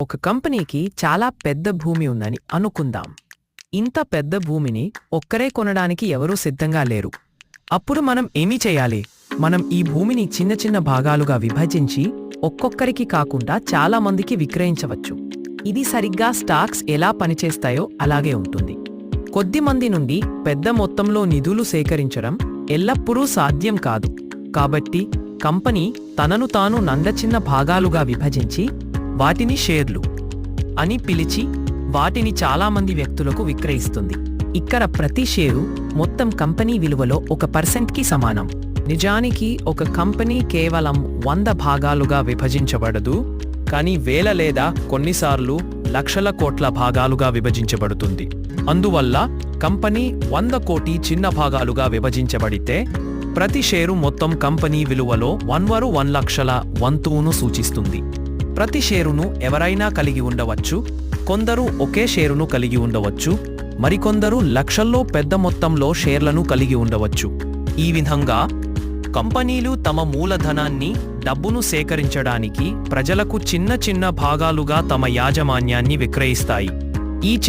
ఒక కంపెనీకి చాలా పెద్ద భూమి ఉందని అనుకుందాం. ఇంత పెద్ద భూమిని ఒక్కరే కొనడానికి ఎవరూ సిద్ధంగా లేరు. అప్పుడు మనం ఏమి చేయాలి? మనం ఈ భూమిని చిన్న చిన్న భాగాలుగా విభజించి ఒక్కొక్కరికి కాకుండా చాలా మందికి విక్రయించవచ్చు. ఇది సరిగ్గా స్టాక్స్ ఎలా పనిచేస్తాయో అలాగే ఉంటుంది. కొద్ది మంది నుండి పెద్ద మొత్తంలో నిధులు సేకరించడం ఎల్లప్పుడూ సాధ్యం కాదు. కాబట్టి కంపెనీ తనను తాను చిన్న భాగాలుగా విభజించి వాటిని షేర్లు అని పిలిచి వాటిని చాలామంది వ్యక్తులకు విక్రయిస్తుంది. ఇక్కడ ప్రతి షేరు మొత్తం కంపెనీ విలువలో 1%కి సమానం. నిజానికి ఒక కంపెనీ కేవలం 100 భాగాలుగా విభజించబడదు, కానీ వేల లేదా కొన్నిసార్లు లక్షల కోట్ల భాగాలుగా విభజించబడుతుంది. అందువల్ల కంపెనీ 100 కోటి చిన్న భాగాలుగా విభజించబడితే ప్రతి షేరు మొత్తం కంపెనీ విలువలో 1 లక్షల వంతును సూచిస్తుంది. ప్రతి షేరును ఎవరైనా కలిగి ఉండవచ్చు. కొందరు ఒకే షేరును కలిగి ఉండవచ్చు, మరికొందరు లక్షల్లో పెద్ద మొత్తంలో షేర్లను కలిగి ఉండవచ్చు. ఈ విధంగా కంపెనీలు తమ మూలధనాన్ని, డబ్బును సేకరించడానికి ప్రజలకు చిన్న చిన్న భాగాలుగా తమ యాజమాన్యాన్ని విక్రయిస్తాయి. ఈ